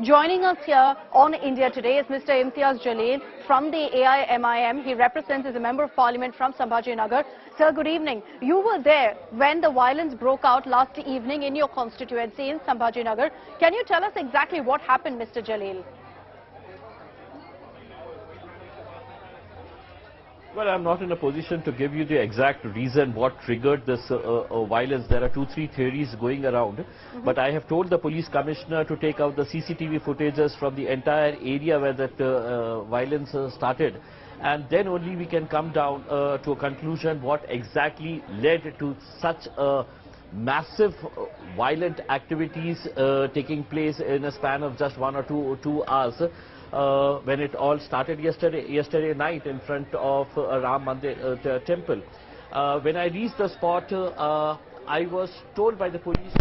Joining us here on India Today is Mr. Imtiyaz Jaleel from the AIMIM. He represents as a Member of Parliament from Sambhajinagar. Sir, good evening. You were there when the violence broke out last evening in your constituency in Sambhajinagar. Can you tell us exactly what happened, Mr. Jaleel? Well, I'm not in a position to give you the exact reason what triggered this violence. There are 2-3 theories going around. But I have told the police commissioner to take out the CCTV footages from the entire area where that violence started. And then only we can come down to a conclusion what exactly led to such massive violent activities taking place in a span of just 1 or 2 hours. When it all started yesterday night in front of a Ram Mandir temple. When I reached the spot, I was told by the police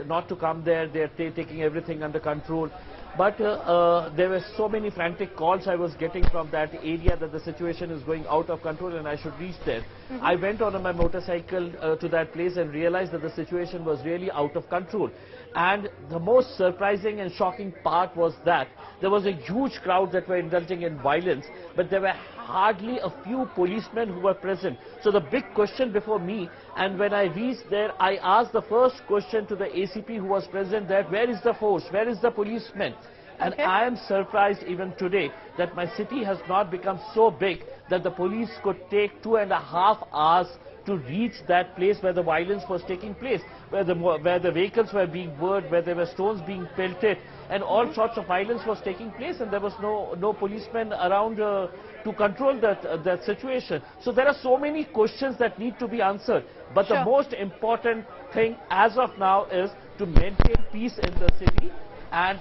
not to come there. They're taking everything under control. But there were so many frantic calls I was getting from that area that the situation is going out of control and I should reach there. I went on my motorcycle to that place and realized that the situation was really out of control. And the most surprising and shocking part was that there was a huge crowd that were indulging in violence, but there were hardly a few policemen who were present. So the big question before me, and when I reached there, I asked the first question to the ACP who was present there, where is the force, where is the policemen? And I am surprised even today that my city has not become so big that the police could take 2.5 hours to reach that place where the violence was taking place, where the vehicles were being burned, where there were stones being pelted, and all sorts of violence was taking place, and there was no policemen around to control that situation. So there are so many questions that need to be answered. But the most important thing as of now is to maintain peace in the city, and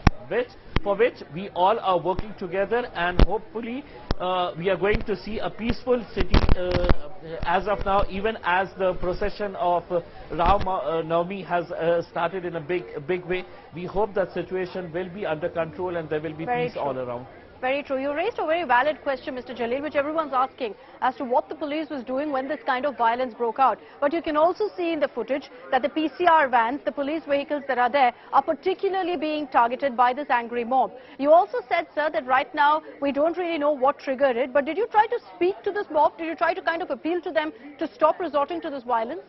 for which we all are working together, and hopefully we are going to see a peaceful city as of now, even as the procession of Ram Navami has started in a big way. We hope that situation will be under control and there will be peace all around. Very true. You raised a very valid question, Mr. Jaleel, which everyone's asking as to what the police was doing when this kind of violence broke out. But you can also see in the footage that the PCR vans, the police vehicles that are there, are particularly being targeted by this angry mob. You also said, sir, that right now we don't really know what triggered it. But did you try to speak to this mob? Did you try to kind of appeal to them to stop resorting to this violence?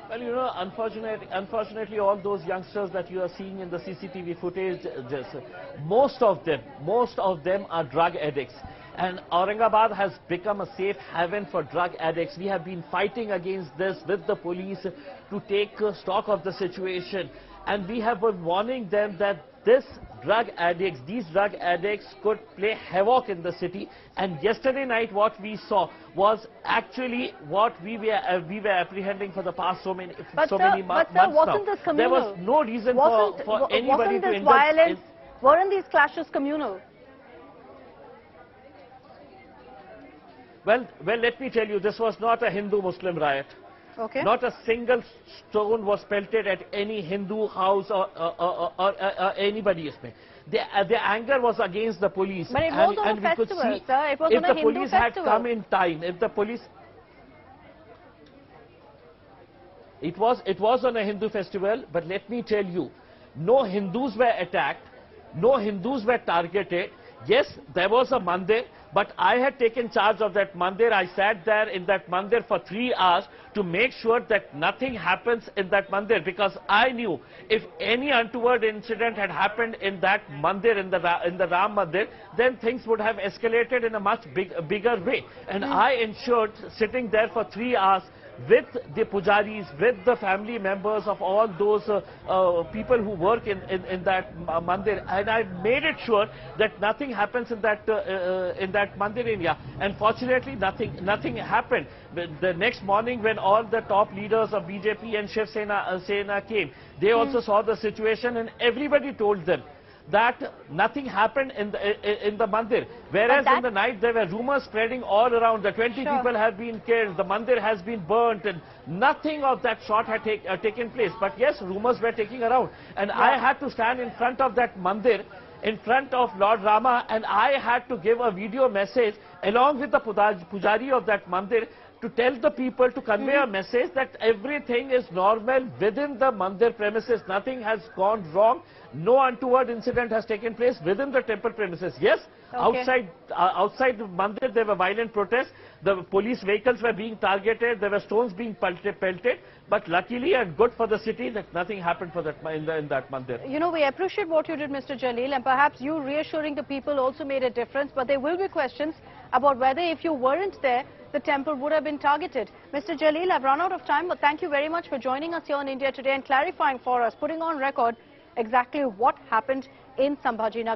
Well, you know, unfortunately, all those youngsters that you are seeing in the CCTV footage, most of them are drug addicts. And Aurangabad has become a safe haven for drug addicts. We have been fighting against this with the police to take stock of the situation. And we have been warning them that these drug addicts could play havoc in the city. And yesterday night what we saw was actually what we were apprehending for the past so many months wasn't this communal? There was no reason for anybody to indulge violence, weren't these clashes communal? Well, let me tell you, this was not a Hindu-Muslim riot. Not a single stone was pelted at any Hindu house or anybody. The anger was against the police. But it was on a festival, sir. It was on a Hindu festival. If the police had come in time, if the police... It was on a Hindu festival, but let me tell you, no Hindus were attacked, no Hindus were targeted. Yes, there was a mandir, but I had taken charge of that mandir. I sat there in that mandir for 3 hours to make sure that nothing happens in that mandir, because I knew if any untoward incident had happened in that mandir, in the Ram Mandir, then things would have escalated in a much bigger way. And I ensured, sitting there for 3 hours, with the pujaris, with the family members of all those people who work in that mandir, and I made it sure that nothing happens in that mandir area. And fortunately, nothing happened. The next morning, when all the top leaders of BJP and Shiv Sena came, they also saw the situation, and everybody told them that nothing happened in the mandir. Whereas in the night there were rumors spreading all around that 20 people have been killed, the mandir has been burnt, and nothing of that sort had taken place. But yes, rumors were taking around, and I had to stand in front of that mandir, in front of Lord Rama, and I had to give a video message along with the pujari of that mandir to tell the people, to convey a message that everything is normal within the mandir premises. Nothing has gone wrong. No untoward incident has taken place within the temple premises. Yes, outside the mandir there were violent protests. The police vehicles were being targeted. There were stones being pelted. But luckily and good for the city that nothing happened for that in that mandir. You know, we appreciate what you did, Mr. Jaleel, and perhaps you reassuring the people also made a difference. But there will be questions about whether if you weren't there, the temple would have been targeted. Mr. Jaleel, I've run out of time, but thank you very much for joining us here on India Today and clarifying for us, putting on record exactly what happened in Sambhajinagar.